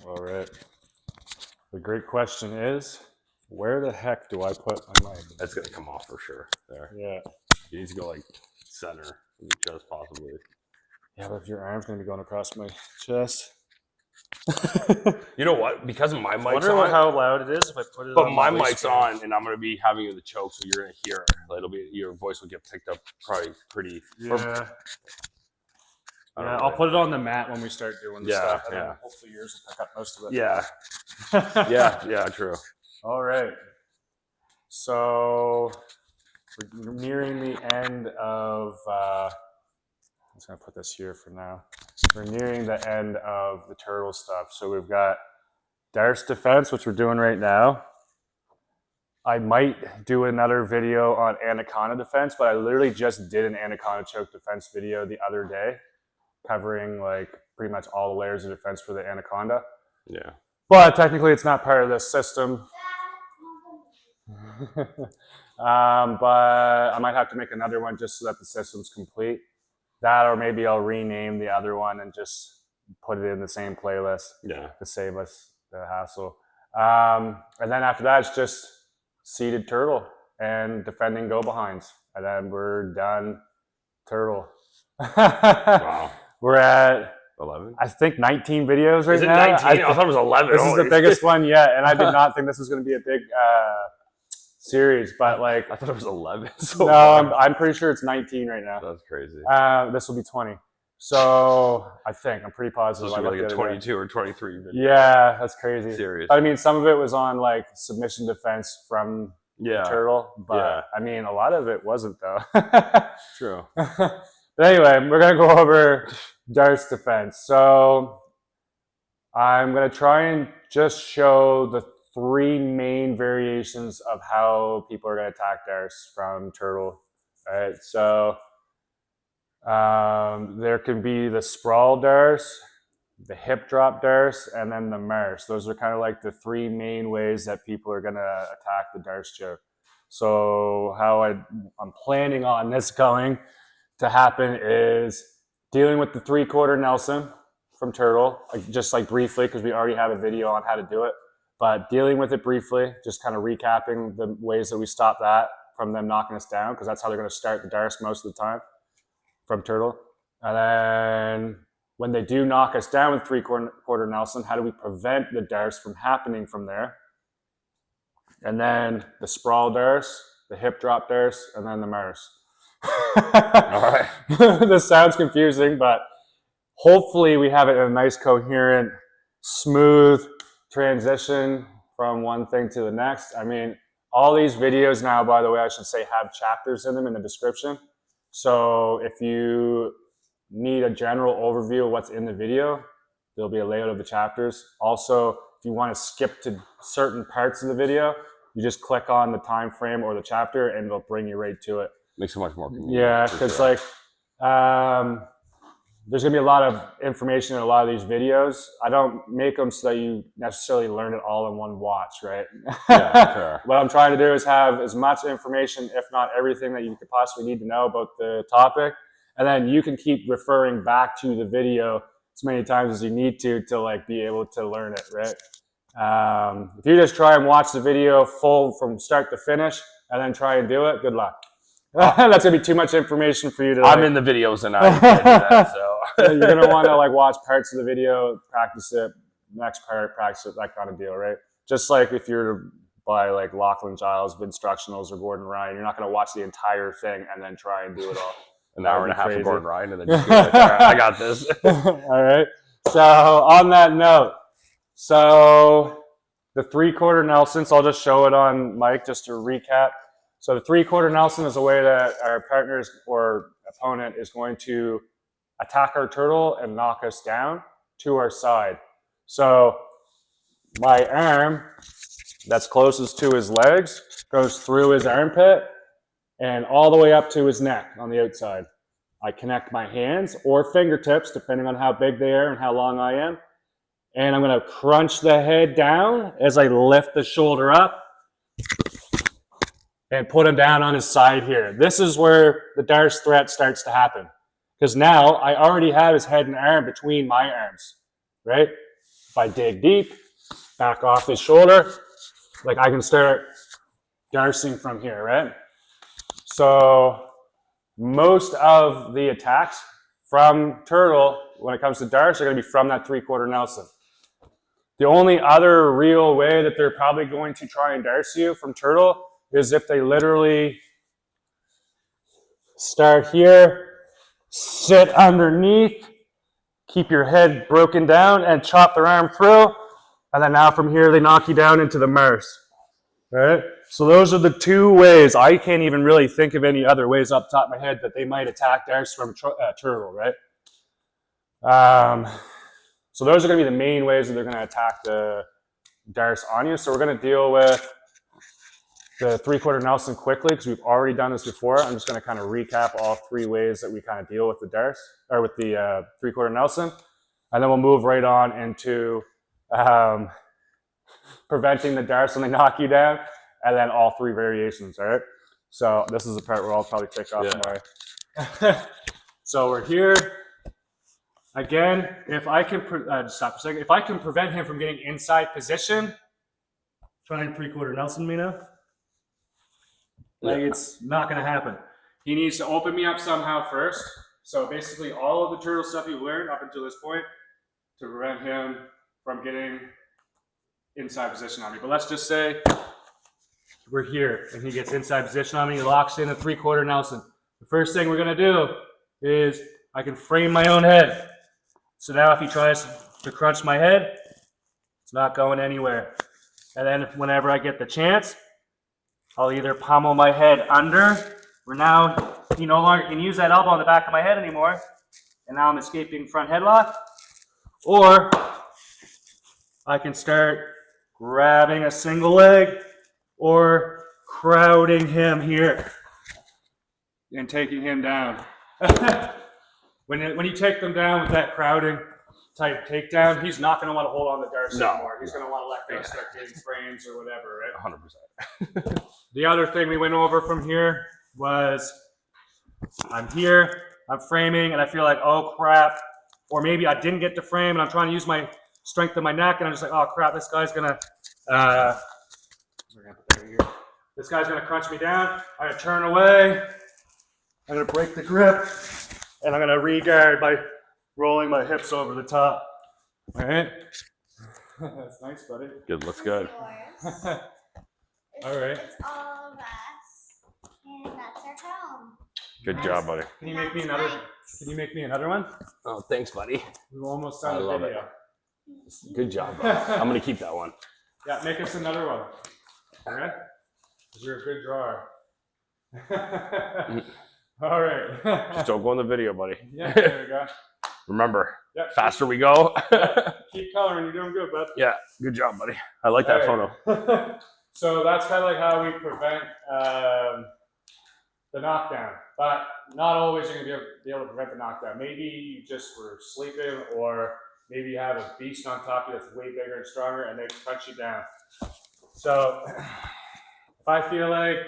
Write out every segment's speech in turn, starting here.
All right. The great question is, where the heck do I put my mic? That's gonna come off for sure. There. Yeah. You need to go like center of your chest, possibly. Yeah, but if your arm's gonna be going across my chest. You know what? Because my mic's Wonder on. how loud it is if I put it But on my the mic's waistband. on, and I'm gonna be having you in the choke, so you're gonna hear it. Like, it'll be your voice will get picked up probably pretty. Yeah. Yeah, I'll put it on the mat when we start doing the stuff. And then hopefully yours will pick up most of it. Yeah. Yeah, true. All right. So we're nearing the end of, I'm just going to put this here for now. We're nearing the end of the turtle stuff. So we've got Darce defense, which we're doing right now. I might do another video on anaconda defense, but I literally just did an anaconda choke defense video the other day, covering like pretty much all the layers of defense for the anaconda. Yeah. But technically it's not part of this system. But I might have to make another one just so that the system's complete. That, or maybe I'll rename the other one and just put it in the same playlist to save us the hassle. And then after that, it's just seated turtle and defending go-behinds. And then we're done turtle. Wow. We're at 11? I think 19 videos right Is it now. 19? I thought it was 11. This is the biggest one yet, and I did not think this was going to be a big series, but like... I thought it was 11. So no, I'm pretty sure it's 19 right now. That's crazy. This will be 20. So I think, I'm pretty positive. So it's like a 22 or 23 video. Yeah, that's crazy. Serious. I mean, some of it was on like submission defense from the turtle, but I mean, a lot of it wasn't though. True. But anyway, we're going to go over Darce defense. So I'm going to try and just show the 3 main variations of how people are going to attack Darce from turtle. All right, so there can be the Sprawl Darce, the hip drop Darce, and then the Marce. Those are kind of like the 3 main ways that people are going to attack the Darce choke. So how I'm planning on this going to happen is dealing with the 3/4 Nelson from turtle, just like briefly, because we already have a video on how to do it. But dealing with it briefly, just kind of recapping the ways that we stop that from them knocking us down, because that's how they're going to start the Darce most of the time from turtle. And then when they do knock us down with 3/4 Nelson, how do we prevent the Darce from happening from there? And then the Sprawl Darce, the hip drop Darce, and then the Marce. All right. This sounds confusing, but hopefully we have it in a nice, coherent, smooth transition from one thing to the next. I mean, all these videos now, by the way, I should say, have chapters in them in the description. So if you need a general overview of what's in the video, there'll be a layout of the chapters. Also, if you want to skip to certain parts of the video, you just click on the time frame or the chapter and it'll bring you right to it. Makes it much more convenient. Yeah, because like there's going to be a lot of information in a lot of these videos. I don't make them so that you necessarily learn it all in one watch, right? Yeah, fair. What I'm trying to do is have as much information, if not everything, that you could possibly need to know about the topic. And then you can keep referring back to the video as many times as you need to like be able to learn it, right? If you just try and watch the video full from start to finish and then try and do it, good luck. That's gonna be too much information for you to. I'm in the videos and I can't do that, so you're gonna want to like watch parts of the video, practice it, next part, practice it, that kind of deal, right? Just like if you're by like Lachlan Giles of Instructionals or Gordon Ryan, you're not gonna watch the entire thing and then try and do it all. An hour and a half of Gordon Ryan and then just be like, all right, I got this. All right. So on that note, so the 3/4 Nelson, so I'll just show it on mic just to recap. So the 3/4 Nelson is a way that our partners or opponent is going to attack our turtle and knock us down to our side. So my arm that's closest to his legs goes through his armpit and all the way up to his neck on the outside. I connect my hands or fingertips, depending on how big they are and how long I am. And I'm going to crunch the head down as I lift the shoulder up and put him down on his side here. This is where the Darce threat starts to happen. Because now I already have his head and arm between my arms, right? If If I dig deep, back off his shoulder, like I can start darcing from here, right? So most of the attacks from Turtle, when it comes to Darce, are going to be from that 3/4 Nelson. The only other real way that they're probably going to try and Darce you from Turtle is if they literally start here, sit underneath, keep your head broken down, and chop their arm through. And then now from here, they knock you down into the Marce. Right? So those are the two ways. I can't even really think of any other ways off the top of my head that they might attack Darce from Turtle, right? So those are going to be the main ways that they're going to attack the Darce on you. So we're going to deal with the 3/4 Nelson quickly because we've already done this before. I'm just going to kind of recap all three ways that we kind of deal with the Darce, or with the 3/4 Nelson. And then we'll move right on into preventing the Darce when they knock you down, and then all three variations, all right? So this is the part where I'll probably take off my... So we're here. Again, if I can, just stop for a second. If I can prevent him from getting inside position, try and 3/4 Nelson me now. Like, it's not going to happen. He needs to open me up somehow first. So basically all of the Turtle stuff you've learned up until this point to prevent him from getting inside position on me. But let's just say we're here and he gets inside position on me. He locks in a 3/4 Nelson. The first thing we're going to do is I can frame my own head. So now if he tries to crunch my head, it's not going anywhere. And then whenever I get the chance, I'll either pummel my head under, where now he no longer can use that elbow on the back of my head anymore, and now I'm escaping front headlock, or I can start grabbing a single leg or crowding him here and taking him down. When you take them down with that crowding type takedown, he's not going to want to hold on to Darce anymore. He's going to want to let go, start getting frames or whatever, right? 100%. The other thing we went over from here was I'm here, I'm framing, and I feel like, oh crap. Or maybe I didn't get to frame and I'm trying to use my strength of my neck and I'm just like, oh crap, this guy's going to, this guy's going to crunch me down. I'm going to turn away. I'm going to break the grip. And I'm going to re-guard by rolling my hips over the top. All right? That's nice, buddy. Good, looks good. All right. It's all of us, and that's our home. Good job, buddy. Can you make me another? Can you make me another one? Oh, thanks, buddy. We're almost done I the love video. it. Good job, bro. I'm going to keep that one. Yeah, make us another one. All right? Because you're a good drawer. All right. Just don't go in the video, buddy. Yeah, there we go. Remember, Yep. faster we go. Keep coloring. You're doing good, bud. Yeah, good job, buddy. I like that photo. So that's kind of like how we prevent the knockdown. But not always you're going to be able to prevent the knockdown. Maybe you just were sleeping, or maybe you have a beast on top of you that's way bigger and stronger, and they punch you down. So if I feel like,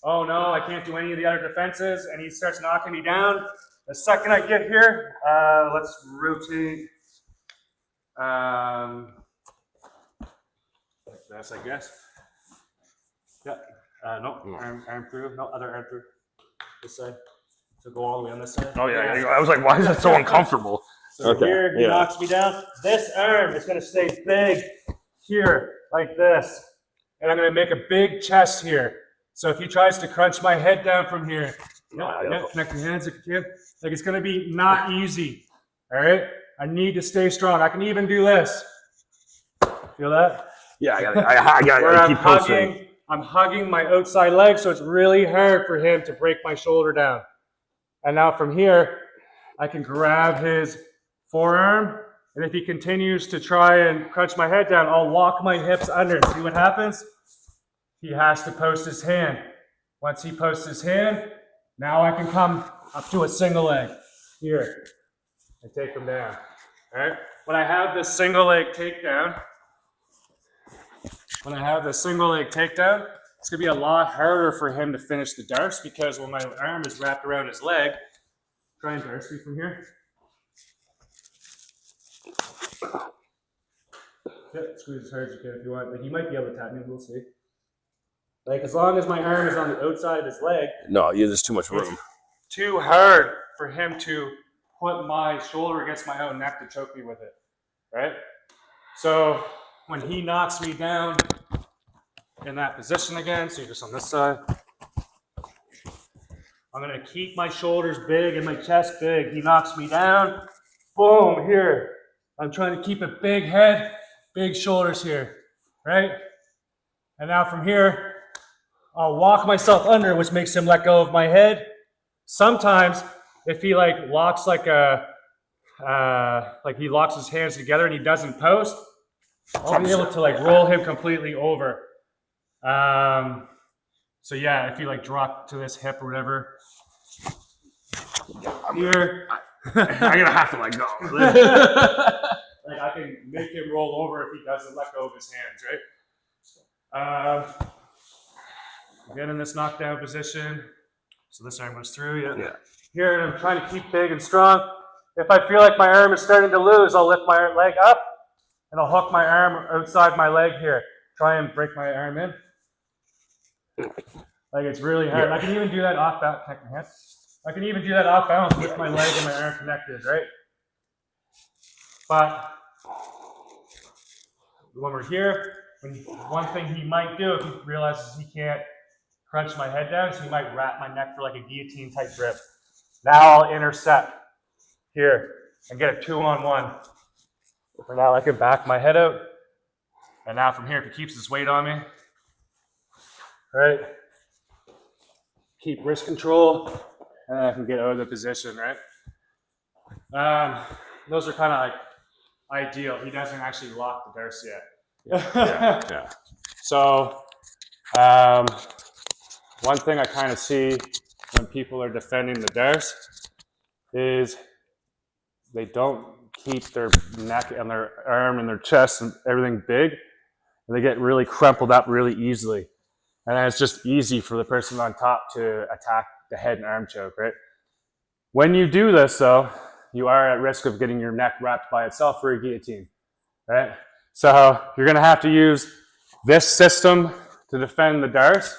oh no, I can't do any of the other defenses, and he starts knocking me down, the second I get here, let's rotate like this, I guess. Yeah, no, arm through, no, other arm through, this side. So go all the way on this side. Oh, yeah. I was like, why is that so uncomfortable? So here, he knocks me down. This arm is going to stay big here, like this. And I'm going to make a big chest here. So if he tries to crunch my head down from here, connect your hands if you can. Like, it's going to be not easy. All right? I need to stay strong. I can even do this. Feel that? Yeah, I got to keep posting. I'm hugging my outside leg, so it's really hard for him to break my shoulder down. And now from here, I can grab his forearm, and if he continues to try and crunch my head down, I'll lock my hips under. See what happens? He has to post his hand. Once he posts his hand, now I can come up to a single leg here and take him down. All right? When I have this single leg takedown, it's going to be a lot harder for him to finish the Darce, because when my arm is wrapped around his leg, try and Darce me from here. Yeah, squeeze as hard as you can if you want. Like, he might be able to tap me, we'll see. Like, as long as my arm is on the outside of his leg, No, yeah, there's too much room. it's too hard for him to put my shoulder against my own neck to choke me with it, right? So when he knocks me down in that position again, so you're just on this side, I'm gonna keep my shoulders big and my chest big. He knocks me down, boom, here. I'm trying to keep a big head, big shoulders here, right? And now from here, I'll walk myself under, which makes him let go of my head. Sometimes, if he like locks like he locks his hands together and he doesn't post, I'll be able to like roll him completely over. So yeah, if you like drop to this hip or whatever, here, I'm gonna have to let go. like I can make him roll over if he doesn't let go of his hands, right? Again in this knockdown position. So this arm goes through, yeah. Here, and I'm trying to keep big and strong. If I feel like my arm is starting to lose, I'll lift my leg up and I'll hook my arm outside my leg here. Try and break my arm in. Like it's really hard. I can even do that off balance. I can even do that off balance with my leg and my arm connected, right? But when we're here, one thing he might do if he realizes he can't crunch my head down, so he might wrap my neck for like a guillotine type grip. Now I'll intercept here and get a 2-on-1. For now I can back my head out. And now from here, if he keeps his weight on me, right? Keep wrist control, and I can get out of the position, right? Those are kind of like ideal. He doesn't actually lock the Darce yet. Yeah. So, one thing I kind of see when people are defending the Darce is they don't keep their neck and their arm and their chest and everything big, and they get really crumpled up really easily. And then it's just easy for the person on top to attack the head and arm choke, right? When you do this, though, you are at risk of getting your neck wrapped by itself for a guillotine, right? So you're going to have to use this system to defend the Darce.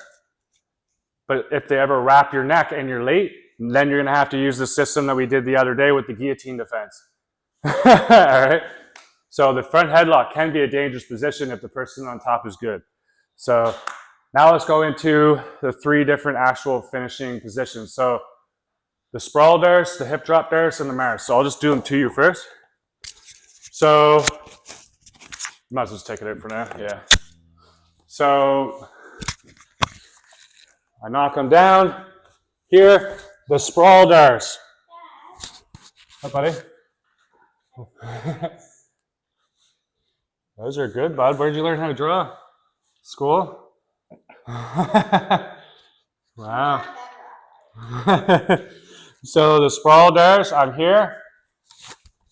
But if they ever wrap your neck and you're late, then you're going to have to use the system that we did the other day with the guillotine defense. All right? So the front headlock can be a dangerous position if the person on top is good. So now let's go into the 3 different actual finishing positions. So the Sprawl Darce, the hip drop Darce, and the Marce. So I'll just do them to you first. So, might as well just take it out for now, yeah. So, I knock them down. Here, the Sprawl Darce. Hi, buddy. Those are good, bud. Where'd you learn how to draw? School? Wow. So the Sprawl Darce, I'm here.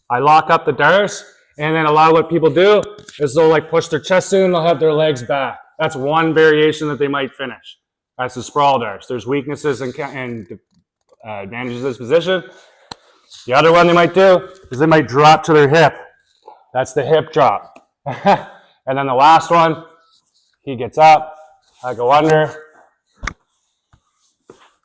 I lock up the Darce, and then a lot of what people do is they'll like push their chest in and they'll have their legs back. That's one variation that they might finish. That's the Sprawl Darce. There's weaknesses and advantages of this position. The other one they might do is they might drop to their hip. That's the hip drop. And then the last one, he gets up, I go under,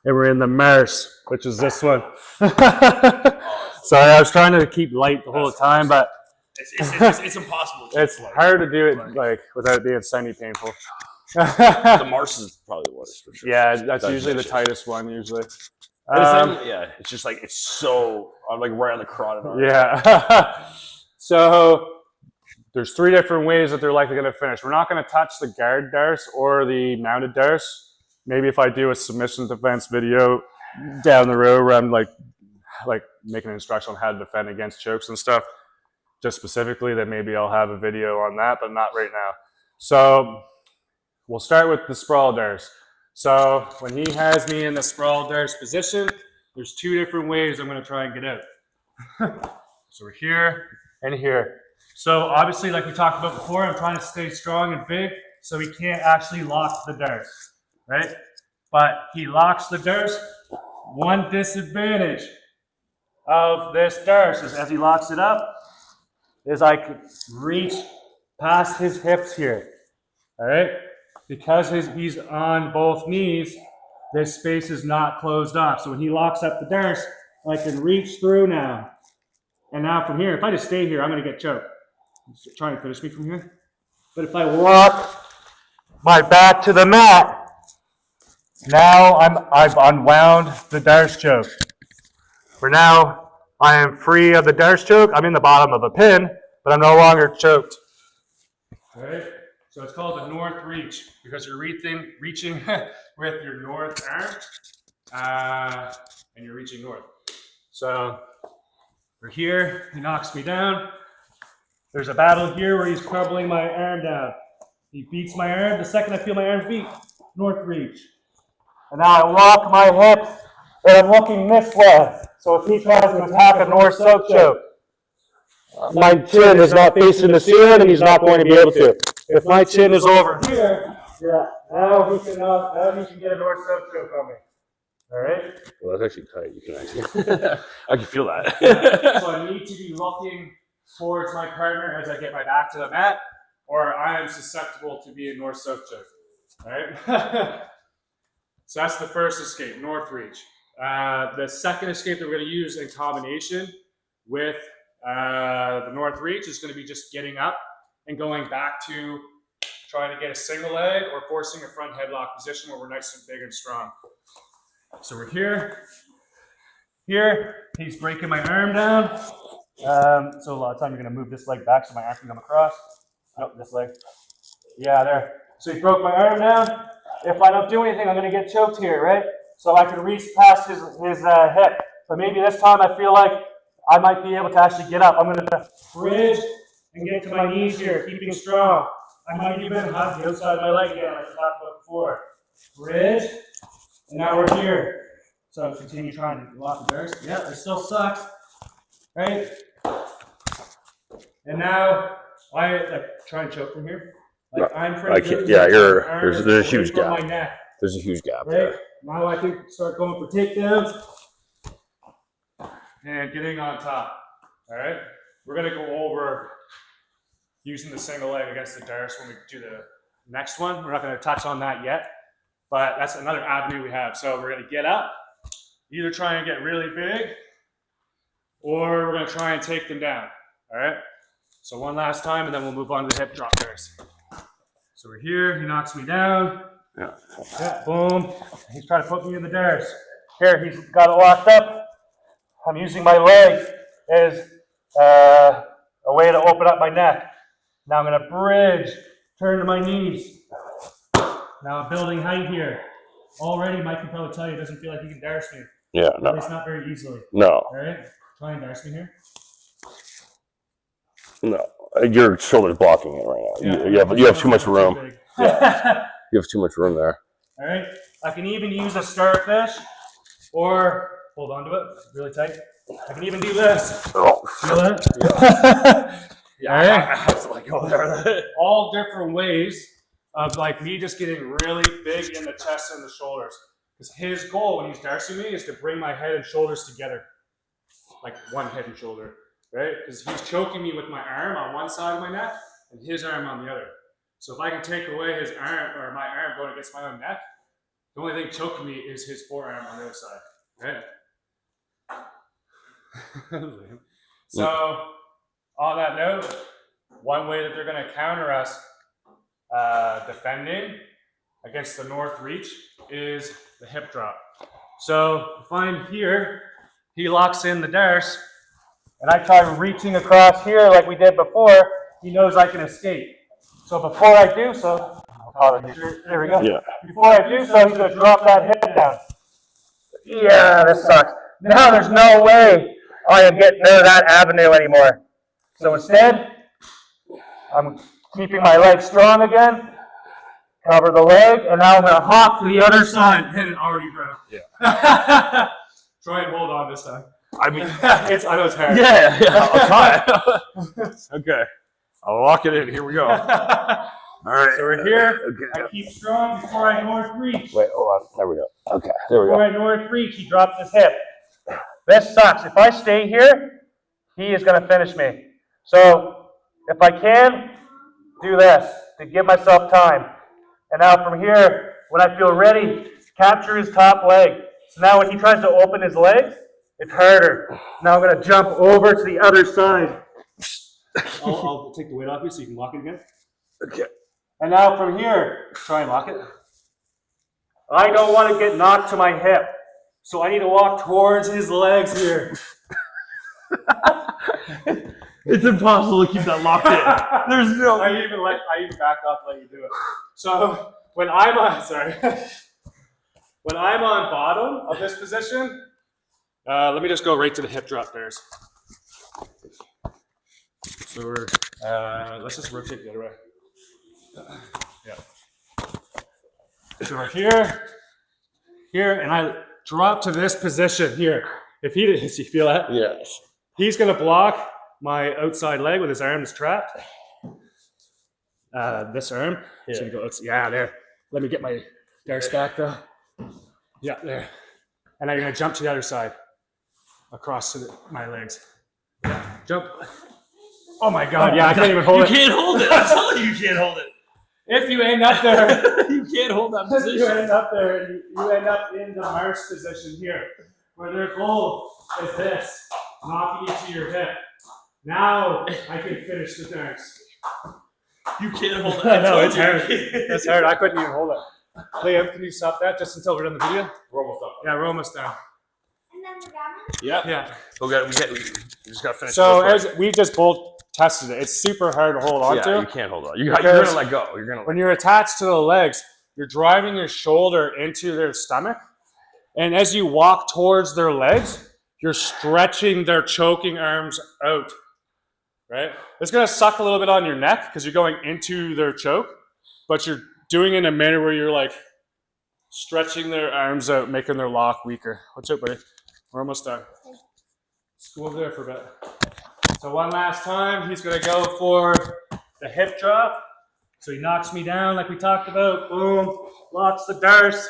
and we're in the Marce, which is this one. Sorry, I was trying to keep light the whole time, but It's impossible. it's hard to do it like without it being semi-painful. The Marce is probably the worst for sure. Yeah, that's usually the tightest one, usually. Yeah, it's just like, it's so, I'm like right on the carotid artery. Yeah. So there's 3 different ways that they're likely going to finish. We're not going to touch the guard Darce or the mounted Darce. Maybe if I do a submission defense video down the road where I'm like making an instruction on how to defend against chokes and stuff, just specifically, then maybe I'll have a video on that, but not right now. So we'll start with the Sprawl Darce. So when he has me in the Sprawl Darce position, there's 2 different ways I'm going to try and get out. So we're here and here. So obviously, like we talked about before, I'm trying to stay strong and big, so he can't actually lock the Darce, right? But he locks the Darce. One disadvantage of this Darce is as he locks it up, is I could reach past his hips here. All right? Because he's on both knees, this space is not closed off. So when he locks up the Darce, I can reach through now. And now from here, if I just stay here, I'm going to get choked. He's trying to finish me from here. But if I walk my back to the mat, now I've unwound the Darce choke. For now, I am free of the Darce choke. I'm in the bottom of a pin, but I'm no longer choked. All right? So it's called the north reach because you're reaching with your north arm and you're reaching north. So we're here, he knocks me down. There's a battle here where he's crumbling my arm down. He beats my arm. The second I feel my arms beat, north reach. And now I lock my hips and I'm looking this way. So if he tries to attack a north south choke, my chin is not facing the ceiling and he's not going to be able to. If my chin is over here, now he can get a north south choke on me. All right? Well, that's actually tight. You can actually, I can feel that. So I need to be looking towards my partner as I get my back to the mat, or I am susceptible to being north south choke. All right? So that's the first escape, north reach. The second escape that we're going to use in combination with the north reach is going to be just getting up and going back to trying to get a single leg or forcing a front headlock position where we're nice and big and strong. So we're here. Here, he's breaking my arm down. So a lot of time you're going to move this leg back so my arm can come across. Nope, this leg. Yeah, there. So he broke my arm down. If I don't do anything, I'm going to get choked here, right? So I can reach past his hip. But maybe this time I feel like I might be able to actually get up. I'm going to bridge and get to my knees here, keeping strong. I might even hug the outside of my leg again, like I talked about before. Bridge, and now we're here. So continue trying to lock the Darce. Yeah, it still sucks, right? And now I try and choke from here. Like I'm pretty I can't. good. Yeah, there's a huge gap. My neck, There's a huge gap right? there. Now I can start going for takedowns and getting on top. All right, we're gonna go over using the single leg against the Darce when we do the next one. We're not gonna touch on that yet, but that's another avenue we have. So we're gonna get up, either try and get really big, or we're gonna try and take them down. All right. So one last time, and then we'll move on to the hip drop Darce. So we're here. He knocks me down. Yeah, boom. He's trying to put me in the Darce. Here, he's got it locked up. I'm using my leg as a way to open up my neck. Now I'm going to bridge, turn to my knees. Now I'm building height here. Already, Mike can probably tell you, it doesn't feel like he can Darce me. Yeah, no. At least not very easily. No. All right? Try and Darce me here. No. Your shoulder's blocking it right now. Yeah. You have too much room. Yeah. You have too much room there. All right. I can even use a starfish or hold on to it really tight. I can even do this. Oh. Feel that? Yeah. All right. I have to let go there. All different ways of like me just getting really big in the chest and the shoulders. Because his goal when he's Darcing me is to bring my head and shoulders together. Like one head and shoulder. Right? Because he's choking me with my arm on one side of my neck and his arm on the other. So if I can take away his arm or my arm going against my own neck, the only thing choking me is his forearm on the other side. Right? So on that note, one way that they're going to counter us defending against the north reach is the hip drop. So if I'm here, he locks in the Darce, and I try reaching across here like we did before, he knows I can escape. So before I do so, there we go. Yeah. Before I do so, he's going to drop that head down. Yeah, this sucks. Now there's no way I am getting out of that avenue anymore. So instead, I'm keeping my leg strong again, cover the leg, and now I'm going to hop to the other side. Hit it already broke. Yeah. Try and hold on this time. I mean, I know it's hard. yeah, I'll try. Okay. I'll lock it in. Here we go. All right. So we're here. Okay. I keep strong before I north reach. Wait, hold on. There we go. Okay, there we Before go. I north reach, he drops his hip. This sucks. If I stay here, he is going to finish me. So if I can, do this to give myself time. And now from here, when I feel ready, capture his top leg. So now when he tries to open his legs, it's harder. Now I'm going to jump over to the other side. I'll take the weight off you so you can lock it again. Okay. And now from here, try and lock it. I don't want to get knocked to my hip. So I need to walk towards his legs here. It's impossible to keep that locked in. There's no. I even back off and let you do it. So when I'm on, when I'm on bottom of this position, let me just go right to the hip drop Darce. So we're let's just rotate the other way. Yeah. So we're here, and I drop to this position here. If he does, you feel that? Yes. He's gonna block my outside leg with his arm is trapped. This arm. Yeah. So you go, yeah, there. Let me get my Darce back though. Yeah, there. And I'm gonna jump to the other side, across to my legs. Yeah, jump. Oh my God! Yeah, I can't even hold it. You can't hold it. I'm telling you, you can't hold it. If you end up there, You can't hold that if position. you end up there, you end up in the Marce position here, where their goal is this, knocking you to your hip. Now I can finish the Darce. You can't hold it. I know, it's hard. It's hard. I couldn't even hold it. Liam, can you stop that just until we're done the video? We're almost done. Yeah, we're almost done. And then we're done. Yeah. Yeah. We just got to finish. So this as we just both tested it, it's super hard to hold on yeah, to. you can't hold on. You're going to let go. You're going to. When you're attached to the legs, you're driving your shoulder into their stomach. And as you walk towards their legs, you're stretching their choking arms out, right? It's going to suck a little bit on your neck because you're going into their choke, but you're doing it in a manner where you're like stretching their arms out, making their lock weaker. Watch out, buddy. We're almost done. Let's go over there for a bit. So one last time, he's going to go for the hip drop. So he knocks me down like we talked about. Boom. Locks the Darce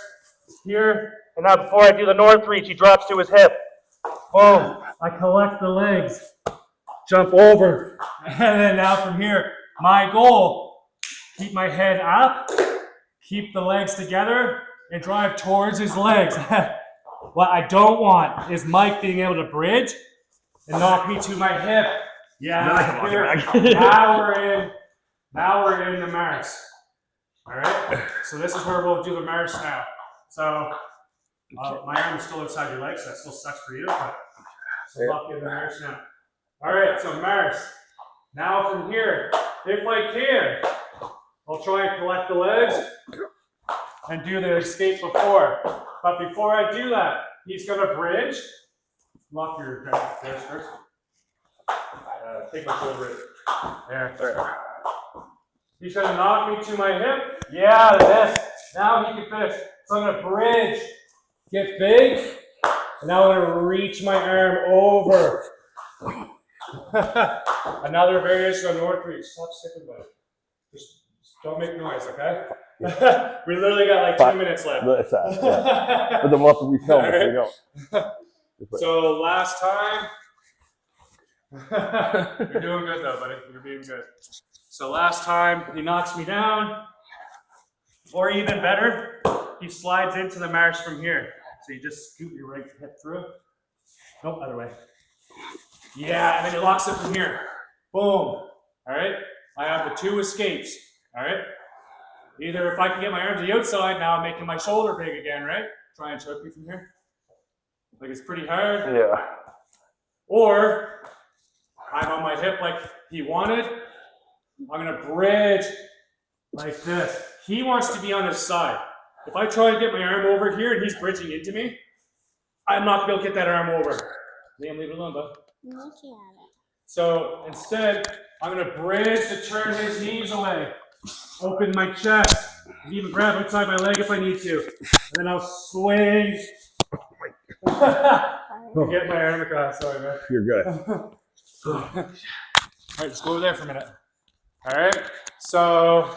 here. And now before I do the north reach, he drops to his hip. Boom. I collect the legs. Jump over. And then now from here, my goal, keep my head up, keep the legs together, and drive towards his legs. What I don't want is Mike being able to bridge and knock me to my hip. Yeah, here. Now we're in the Marce. All right. So this is where we'll do the Marce now. So my arm is still inside your leg, so that still sucks for you. But so lock in the Marce now. All right. So Marce. Now from here, if I can, I'll try and collect the legs and do the escape before. But before I do that, he's gonna bridge. Lock your Darce first. Take my shoulder. There. He's gonna knock me to my hip. Yeah, this. Now he can finish. So I'm gonna bridge, get big, and now I'm gonna reach my arm over. Another variation on north reach. Stop sticking by it. Just don't make noise, okay? We literally got like 2 minutes left. Yeah. But then we'll have to refilm it. There you go. So last time, you're doing good though, buddy. You're being good. So last time he knocks me down, or even better, he slides into the Marce from here. So you just scoot your right hip through. Nope, other way. Yeah, and then he locks it from here. Boom. All right. I have the two escapes. All right. Either if I can get my arm to the outside, now I'm making my shoulder big again, right? Try and choke me from here. Like it's pretty hard. Yeah. Or I'm on my hip like he wanted. I'm gonna bridge like this. He wants to be on his side. If I try to get my arm over here and he's bridging into me, I'm not gonna be able to get that arm over. Liam, leave it alone, bud. I'm looking at it. So instead, I'm gonna bridge to turn his knees away. Open my chest. And even grab outside my leg if I need to. And then I'll swing. Get my arm across. Sorry, man. You're good. All right, let's go over there for a minute. All right, so.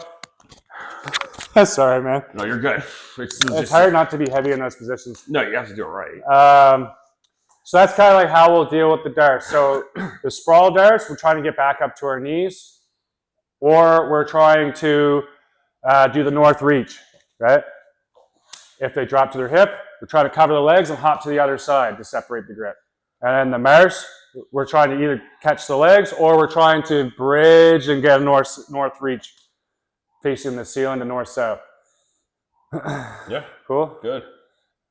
Sorry, man. No, you're good. It's hard not to be heavy in those positions. No, you have to do it right. So that's kind of like how we'll deal with the Darce. So the Sprawl Darce, we're trying to get back up to our knees. or we're trying to do the north reach, right? If they drop to their hip, we're trying to cover the legs and hop to the other side to separate the grip. And then the Marce, we're trying to either catch the legs or we're trying to bridge and get a north reach facing the ceiling to north-south. Yeah. Cool? Good.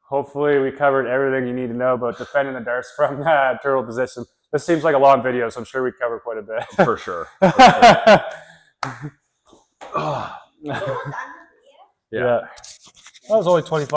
Hopefully we covered everything you need to know about defending the Darce from turtle position. This seems like a long video, so I'm sure we covered quite a bit. For sure. For sure. Done with you? Yeah. That was only 25.